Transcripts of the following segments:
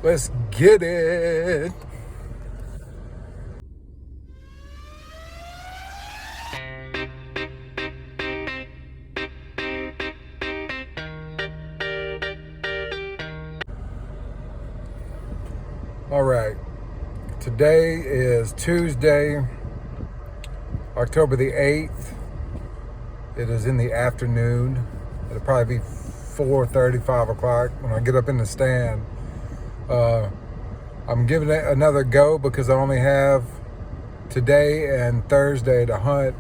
Let's get it. All right. Today is Tuesday, October the 8th. It is in the afternoon. It'll probably be 4:30, 5 o'clock when I get up in the stand. I'm giving it another go because I only have today and Thursday to hunt,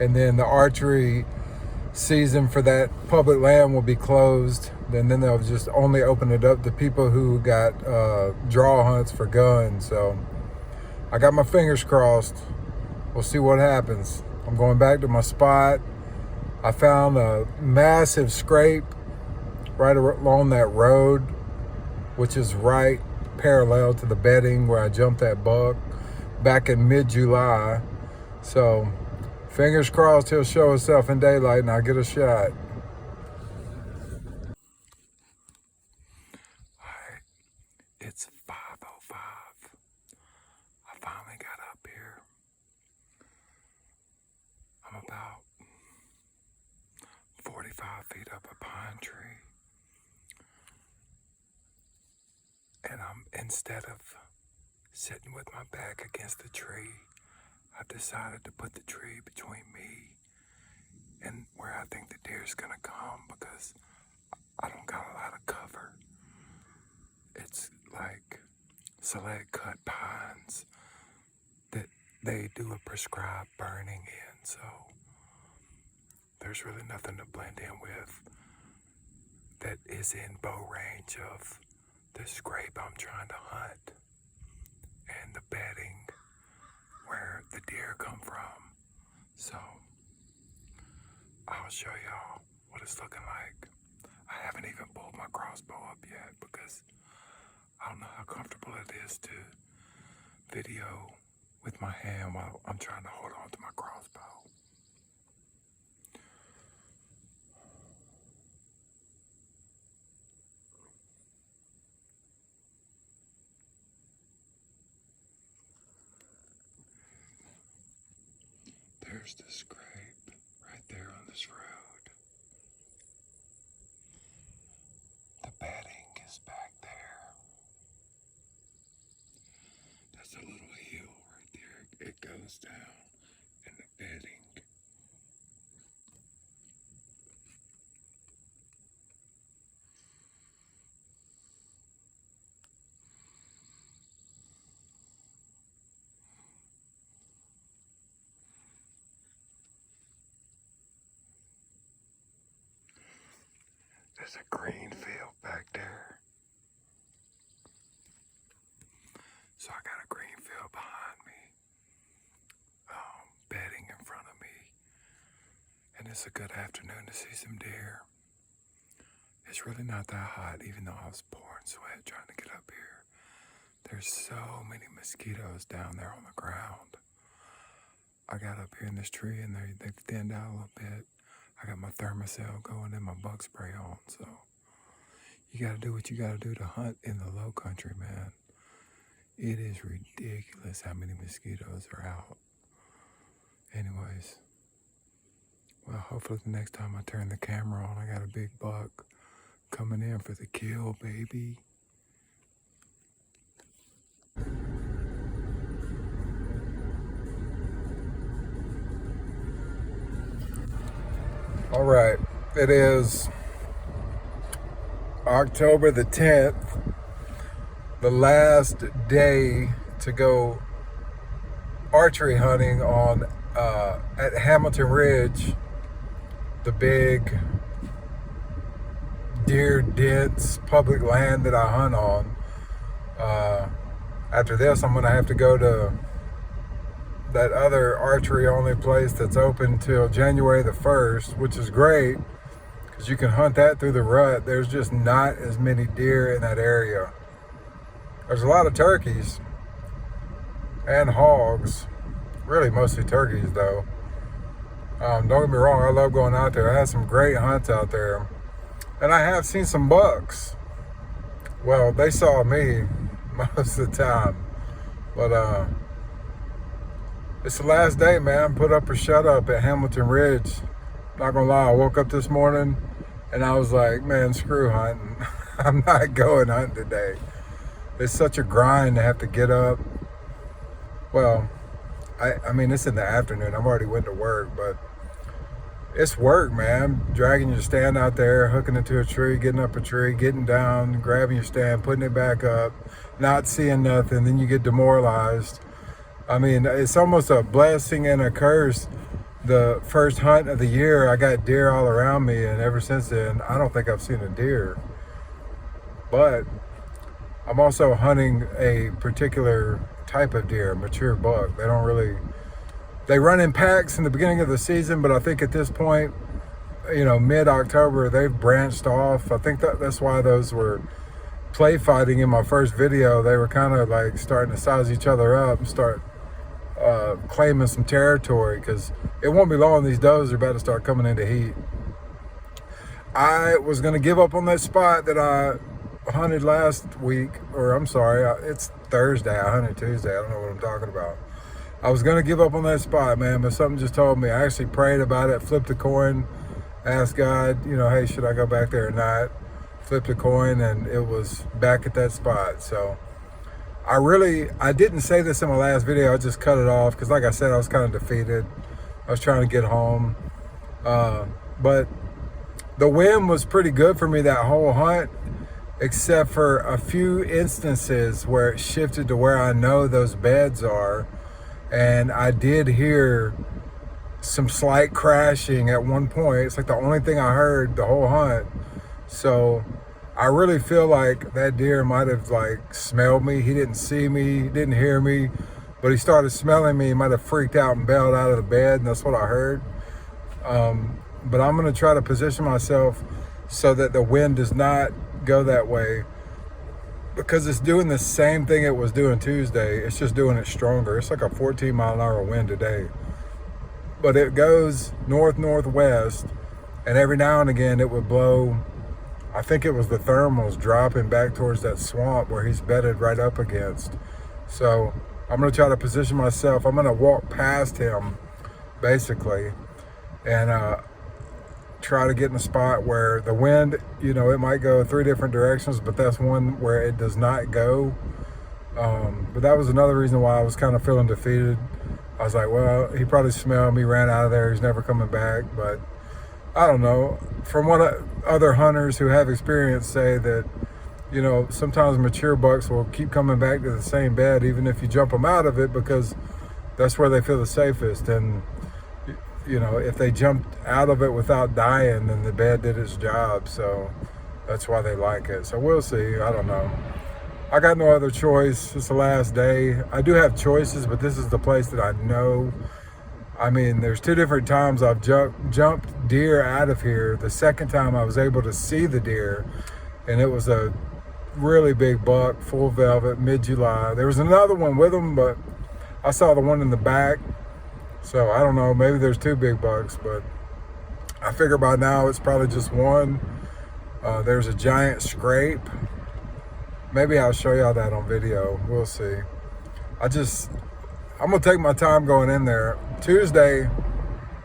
and then the archery season for that public land will be closed. And then they'll just only open it up to people who got draw hunts for guns. So I got my fingers crossed. We'll see what happens. I'm going back to my spot. I found a massive scrape right along that road, which is right parallel to the bedding where I jumped that buck back in mid-July. So fingers crossed he'll show himself in daylight and I'll get a shot. Alright, it's 5:05. I finally got up here. I'm about 45 feet up a pine tree. And instead of sitting with my back against the tree, I decided to put the tree between me and where I think the deer's gonna come, because I don't got a lot of cover. It's like select cut pines that they do a prescribed burning in, so there's really nothing to blend in with that is in bow range of the scrape I'm trying to hunt and the bedding where the deer come from. So I'll show y'all what it's looking like. I haven't even pulled my crossbow up yet because I don't know how comfortable it is to video with my hand while I'm trying to hold on to my crossbow. There's the scrape right there on this road. The bedding is back there. That's a little hill right there. It goes down in the bedding. There's a green field back there. So I got a green field behind me, bedding in front of me, and it's a good afternoon to see some deer. It's really not that hot, even though I was pouring sweat trying to get up here. There's so many mosquitoes down there on the ground. I got up here in this tree and they've thinned out a little bit. I got my thermocell going and my bug spray on, so you gotta do what you gotta do to hunt in the low country, man. It is ridiculous how many mosquitoes are out. Anyways, well, hopefully the next time I turn the camera on, I got a big buck coming in for the kill, baby. All right, it is October the 10th, the last day to go archery hunting on at Hamilton Ridge, the big deer dense public land that I hunt on. After this, I'm gonna have to go to that other archery only place that's open till January the 1st, which is great because you can hunt that through the rut. There's just not as many deer in that area. There's a lot of turkeys and hogs, really mostly turkeys though. Don't get me wrong, I love going out there. I had some great hunts out there, and I have seen some bucks. Well, they saw me most of the time. But it's the last day, man. Put up or shut up at Hamilton Ridge. Not gonna lie, I woke up this morning and I was like, man, screw hunting. I'm not going hunting today. It's such a grind to have to get up. Well, I mean, it's in the afternoon. I've already went to work, but it's work, man. Dragging your stand out there, hooking it to a tree, getting up a tree, getting down, grabbing your stand, putting it back up, not seeing nothing. Then you get demoralized. I mean, it's almost a blessing and a curse. The first hunt of the year, I got deer all around me, and ever since then, I don't think I've seen a deer. But I'm also hunting a particular type of deer, mature buck. They run in packs in the beginning of the season, but I think at this point, mid-October, they've branched off. I think that's why those were play fighting in my first video. They were kind of like starting to size each other up and start claiming some territory, because it won't be long. These does are about to start coming into heat. I was going to give up on that spot that I hunted last week, or I'm sorry, it's Thursday. I hunted Tuesday. I don't know what I'm talking about. I was going to give up on that spot, man, but something just told me. I actually prayed about it, flipped a coin, asked God, hey, should I go back there or not? Flipped a coin, and it was back at that spot. So I didn't say this in my last video. I just cut it off because, like I said, I was kind of defeated. I was trying to get home. But the wind was pretty good for me that whole hunt, except for a few instances where it shifted to where I know those beds are. And I did hear some slight crashing at one point. It's like the only thing I heard the whole hunt. So I really feel like that deer might have smelled me. He didn't see me, didn't hear me, but he started smelling me. He might have freaked out and bailed out of the bed, and that's what I heard. But I'm gonna try to position myself so that the wind does not go that way, because it's doing the same thing it was doing Tuesday. It's just doing it stronger. It's like a 14-mile-an-hour wind today, but it goes north-northwest, and every now and again it would blow. I think it was the thermals dropping back towards that swamp where he's bedded right up against. So I'm going to try to position myself. I'm going to walk past him, basically, and try to get in a spot where the wind, it might go 3 different directions, but that's one where it does not go. But that was another reason why I was kind of feeling defeated. I was like, well, he probably smelled me, ran out of there. He's never coming back. But I don't know. From what other hunters who have experience say, that sometimes mature bucks will keep coming back to the same bed even if you jump them out of it, because that's where they feel the safest. And if they jumped out of it without dying, then the bed did its job. So that's why they like it. So we'll see. I don't know. I got no other choice. It's the last day. I do have choices, but this is the place that I know. I mean, there's 2 different times I've jumped deer out of here. The second time I was able to see the deer, and it was a really big buck, full velvet, mid-July. There was another one with him, but I saw the one in the back. So I don't know, maybe there's 2 big bucks, but I figure by now it's probably just one. There's a giant scrape. Maybe I'll show y'all that on video. We'll see. I'm gonna take my time going in there. Tuesday,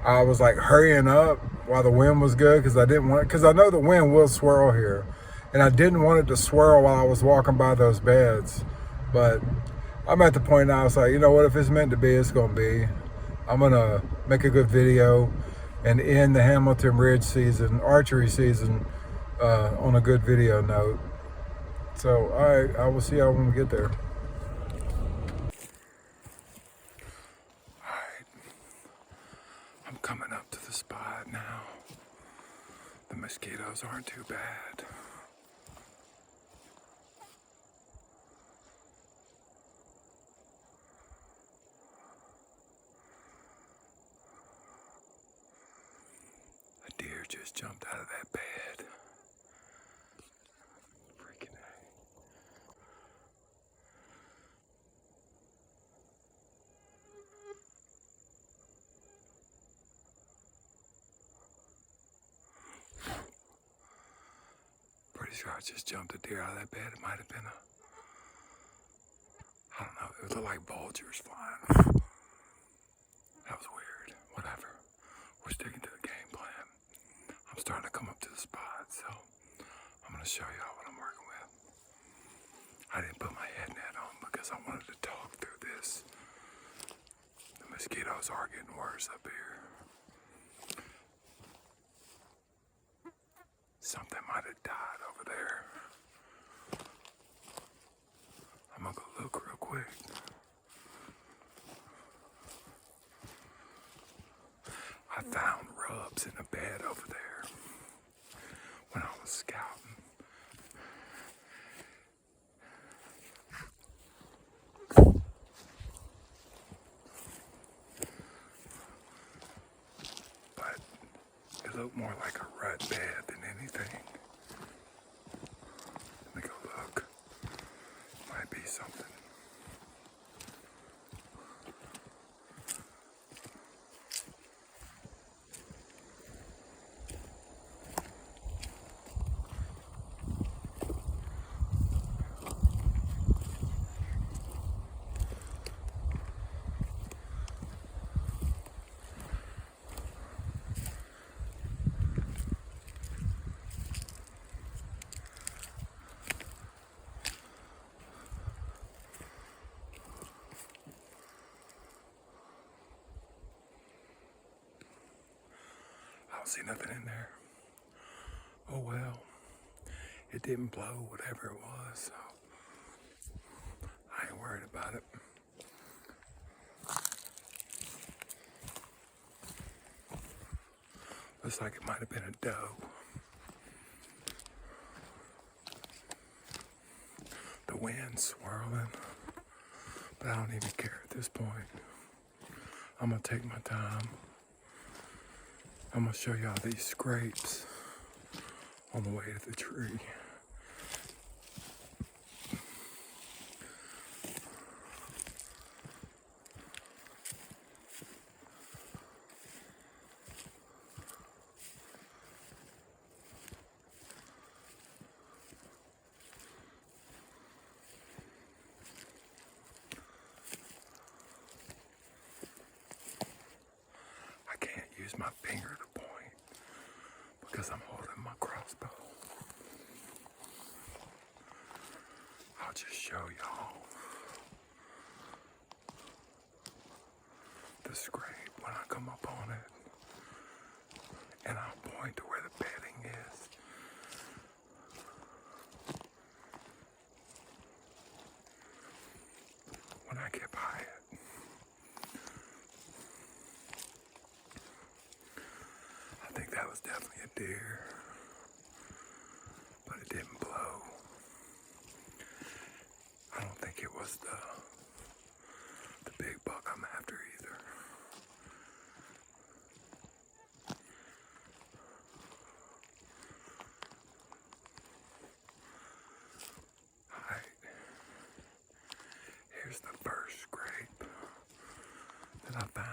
I was hurrying up while the wind was good, because I know the wind will swirl here, and I didn't want it to swirl while I was walking by those beds. But I'm at the point now, it's like, what, if it's meant to be, it's gonna be. I'm gonna make a good video and end the Hamilton Ridge season, archery season, on a good video note. So I will see y'all when we get there. I'm coming up to the spot now. The mosquitoes aren't too bad. A deer just jumped out of that bed. Freaking A. sure I just jumped a deer out of that bed. It might have been I don't know, it looked like vultures flying. That was weird. Whatever. We're sticking to the game plan. I'm starting to come up to the spot, so I'm going to show y'all what I'm working with. I didn't put my head net on because I wanted to talk through this. The mosquitoes are getting worse up here. Something might have died over there. I'm gonna go look real quick. I found rubs in a bed over there when I was scouting. But it looked more like a rut bed than anything. Let me go look. Might be something. I don't see nothing in there. Oh well, it didn't blow whatever it was, so I ain't worried about it. Looks like it might have been a doe. The wind's swirling, but I don't even care at this point. I'm gonna take my time. I'm gonna show y'all these scrapes on the way to the tree. I can't use my finger to point because I'm holding my crossbow. I'll just show y'all the scrape when I come up on it, and I'll point to where the bedding is. When I get by it, I think that was definitely a deer, but it didn't blow. I don't think it was the big buck I'm after either. Alright, here's the first scrape that I found.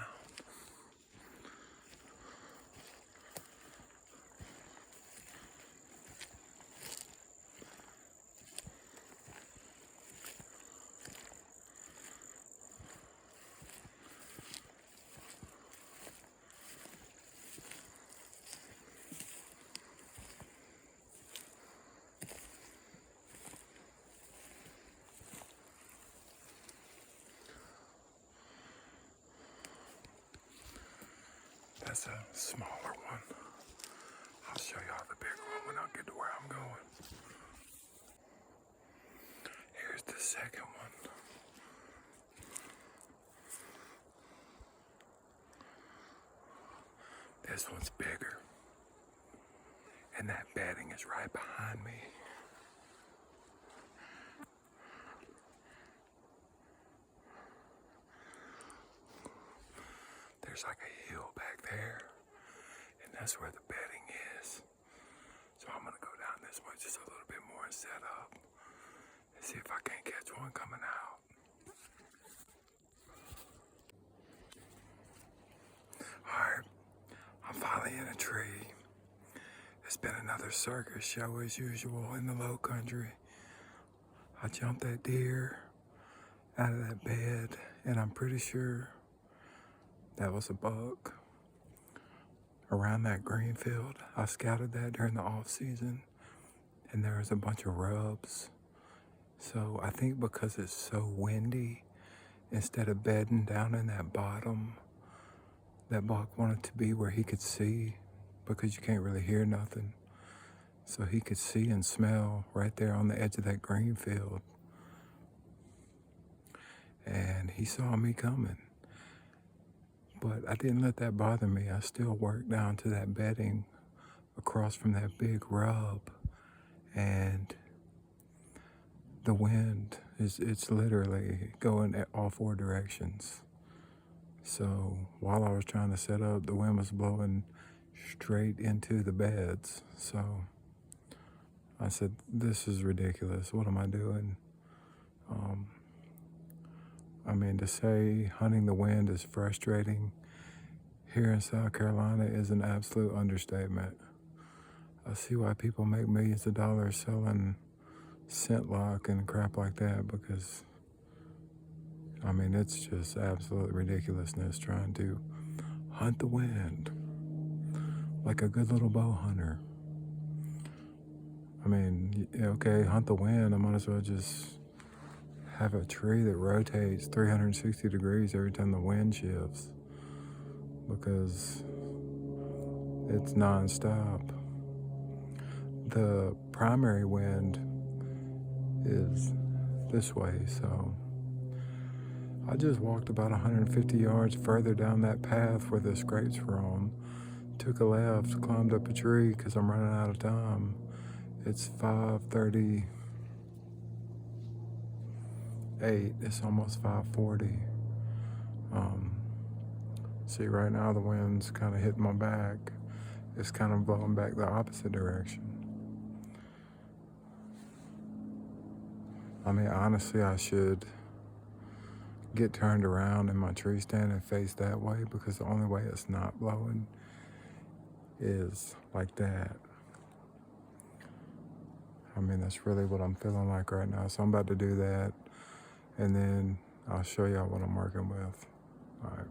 That's a smaller one. I'll show y'all the bigger one when I get to where I'm going. Here's the second one. This one's bigger. And that bedding is right behind me. There's like a hill back there, and that's where the bedding is. So I'm gonna go down this way just a little bit more and set up and see if I can't catch one coming out. Alright, I'm finally in a tree. It's Been another circus show as usual in the low country. I jumped that deer out of that bed, and I'm pretty sure that was a buck. Around that green field, I scouted that during the off season, and there was a bunch of rubs. So I think because it's so windy, instead of bedding down in that bottom, that buck wanted to be where he could see, because you can't really hear nothing. So he could see and smell right there on the edge of that green field. And he saw me coming. But I didn't let that bother me. I still worked down to that bedding across from that big rub. And the wind it's literally going all four directions. So while I was trying to set up, the wind was blowing straight into the beds. So I said, this is ridiculous. What am I doing? I mean, to say hunting the wind is frustrating here in South Carolina is an absolute understatement. I see why people make millions of dollars selling scent lock and crap like that, because, I mean, it's just absolute ridiculousness trying to hunt the wind like a good little bow hunter. I mean, okay, hunt the wind, I might as well just have a tree that rotates 360 degrees every time the wind shifts, because it's nonstop. The primary wind is this way, so I just walked about 150 yards further down that path where the scrapes were on, took a left, climbed up a tree because I'm running out of time. It's 5:38, it's almost 5:40. See, right now the wind's kind of hitting my back. It's kind of blowing back the opposite direction. I mean, honestly, I should get turned around in my tree stand and face that way, because the only way it's not blowing is like that. I mean, that's really what I'm feeling like right now. So I'm about to do that, and then I'll show y'all what I'm working with. All right.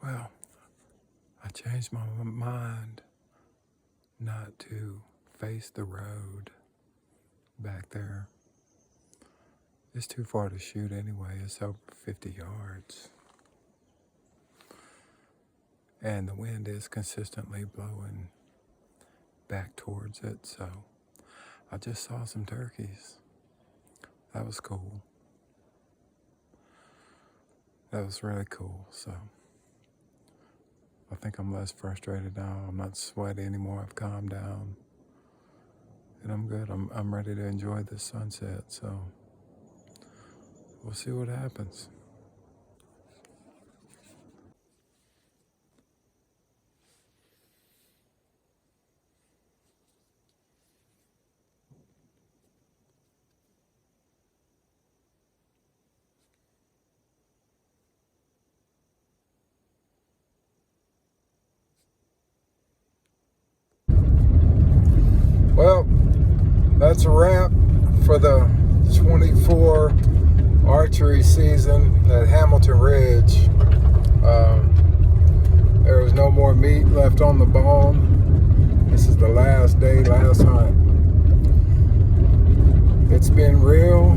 Well, I changed my mind not to face the road back there. It's too far to shoot anyway. It's over 50 yards. And the wind is consistently blowing back towards it, so I just saw some turkeys. That was cool. That was really cool. So I think I'm less frustrated now. I'm not sweaty anymore. I've calmed down, and I'm good. I'm ready to enjoy this sunset. So we'll see what happens. that's a wrap for the 24 archery season at Hamilton Ridge. There was no more meat left on the bone. This is the last day, last hunt. It's been real,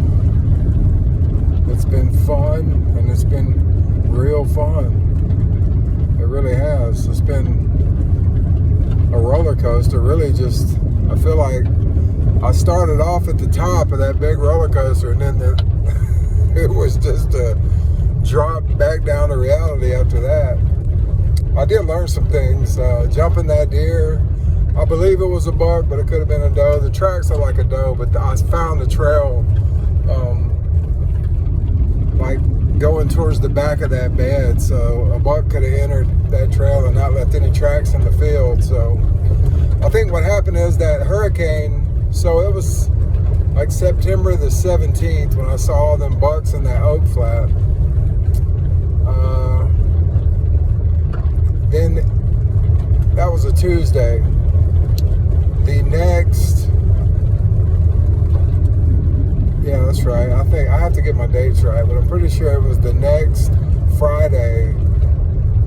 it's been fun, and it's been real fun. It really has. It's been a roller coaster, really. Just, I feel like I started off at the top of that big roller coaster, and then it was just a drop back down to reality after that. I did learn some things. Jumping that deer, I believe it was a buck, but it could have been a doe. The tracks are like a doe, but I found the trail like going towards the back of that bed, so a buck could have entered that trail and not left any tracks in the field. So I think what happened is that hurricane, so it was like September the 17th when I saw all them bucks in that oak flat. Then that was a Tuesday. The next, yeah, that's right. I think I have to get my dates right, but I'm pretty sure it was the next Friday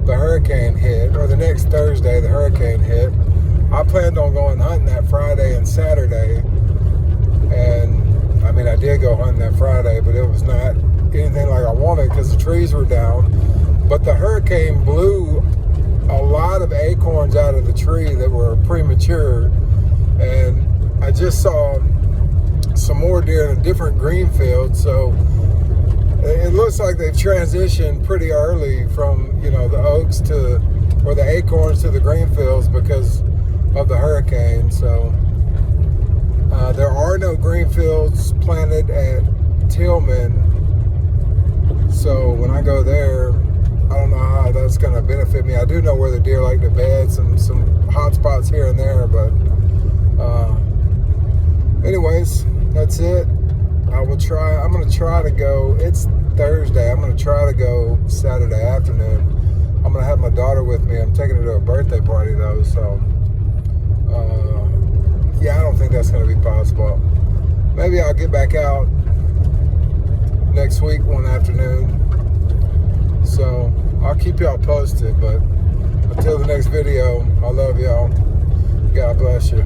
the hurricane hit, or the next Thursday the hurricane hit. I planned on going hunting that Friday and Saturday, and I mean, I did go hunting that Friday, but it was not anything like I wanted because the trees were down. But the hurricane blew a lot of acorns out of the tree that were premature, and I just saw some more deer in a different green field. So it looks like they've transitioned pretty early from, you know, the oaks to, or the acorns to the green fields because of the hurricane. So there are no green fields planted at Tillman. So when I go there, I don't know how that's going to benefit me. I do know where the deer like to bed, some hot spots here and there, but anyways, that's it. I'm going to try to go, it's Thursday, I'm going to try to go Saturday afternoon. I'm going to have my daughter with me. I'm taking her to a birthday party though, so yeah, I don't think that's going to be possible. Maybe I'll get back out next week one afternoon. So I'll keep y'all posted, but until the next video, I love y'all. God bless you.